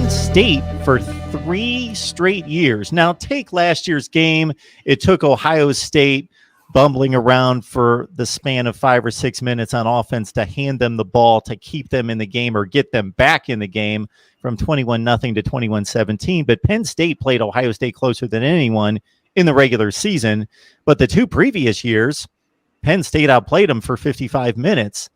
Penn State for 3 straight years. Now, take last year's game. It took Ohio State bumbling around for the span of 5 or 6 minutes on offense to hand them the ball to keep them in the game or get them back in the game from 21-0 to 21-17. But Penn State played Ohio State closer than anyone in the regular season. But the 2 previous years, Penn State outplayed them for 55 minutes.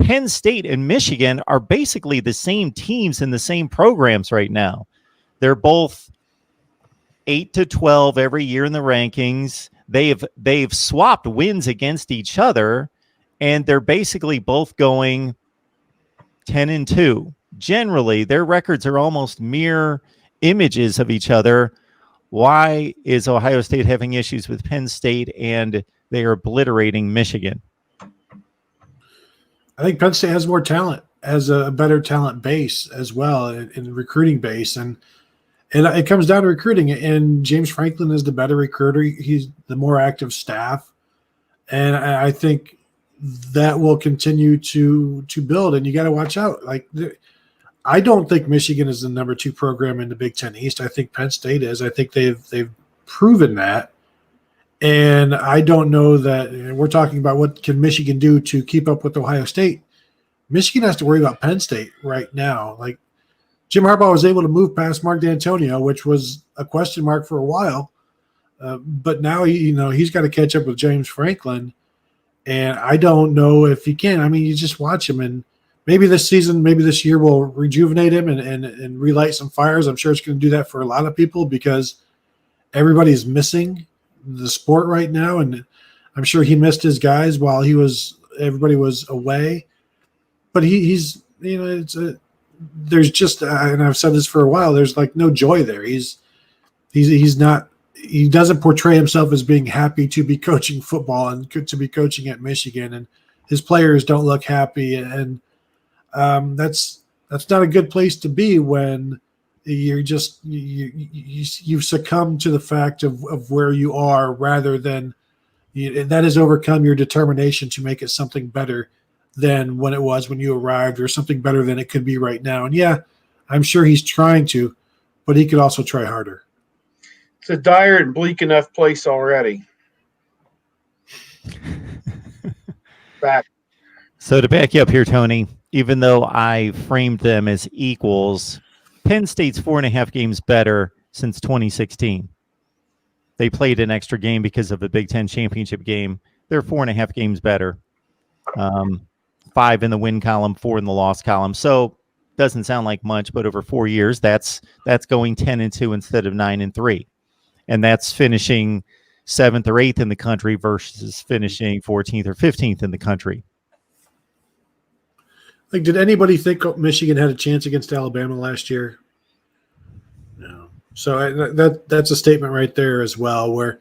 Penn State and Michigan are basically the same teams in the same programs right now. They're both 8-12 every year in the rankings. They've swapped wins against each other, and they're basically both going 10-2. Generally, their records are almost mirror images of each other. Why is Ohio State having issues with Penn State and they are obliterating Michigan? I think Penn State has more talent, has a better talent base as well in recruiting base. And it comes down to recruiting. And James Franklin is the better recruiter. He's the more active staff. And I think that will continue to build. And you got to watch out. I don't think Michigan is the number 2 program in the Big Ten East. I think Penn State is. I think they've proven that. And I don't know that we're talking about what can Michigan do to keep up with Ohio State. Michigan has to worry about Penn State right now. Like Jim Harbaugh was able to move past Mark D'Antonio, which was a question mark for a while. But now, he's got to catch up with James Franklin. And I don't know if he can. I mean, you just watch him, and maybe this season, maybe this year will rejuvenate him and relight some fires. I'm sure it's going to do that for a lot of people because everybody's missing the sport right now, and I'm sure he missed his guys while everybody was away. But he's there's just and I've said this for a while, there's like no joy there. He doesn't portray himself as being happy to be coaching football and to be coaching at Michigan, and his players don't look happy, and that's not a good place to be when you're just you've succumbed to the fact of where you are, rather than that has overcome your determination to make it something better than when it was when you arrived, or something better than it could be right now. And yeah, I'm sure he's trying to, but he could also try harder. It's a dire and bleak enough place already. Back. So to back you up here, Tony, even though I framed them as equals, Penn State's 4.5 games better since 2016. They played an extra game because of the Big Ten championship game. They're 4.5 games better. 5 in the win column, 4 in the loss column. So doesn't sound like much, but over 4 years, that's going 10-2 instead of 9-3. And that's finishing 7th or 8th in the country versus finishing 14th or 15th in the country. Like, did anybody think Michigan had a chance against Alabama last year? No. So that's a statement right there as well, where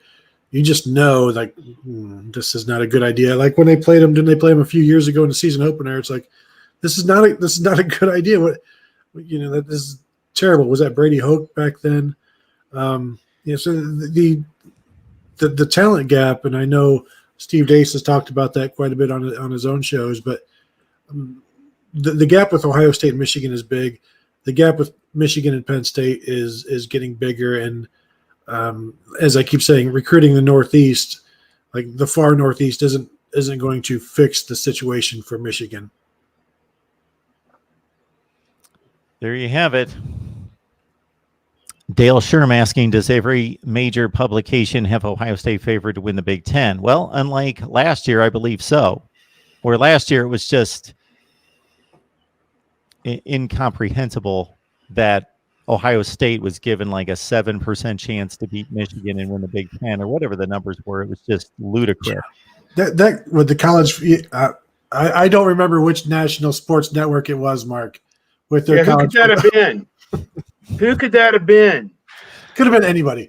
you just know, like, this is not a good idea. Like when they played them, didn't they play them a few years ago in the season opener? It's like, this is not a good idea. That this is terrible. Was that Brady Hoke back then? So the talent gap, and I know Steve Dace has talked about that quite a bit on his own shows, but the gap with Ohio State and Michigan is big. The gap with Michigan and Penn State is getting bigger. And as I keep saying, recruiting the Northeast, like the far Northeast, isn't going to fix the situation for Michigan. There you have it. Dale Sherm asking, does every major publication have Ohio State favored to win the Big Ten? Well, unlike last year, I believe so. Where last year it was just incomprehensible that Ohio State was given like a 7% chance to beat Michigan and win the Big Ten, or whatever the numbers were. It was just ludicrous. That with the college, I don't remember which national sports network it was, Mark. With their college, who could that have been? Who could that have been? Could have been anybody.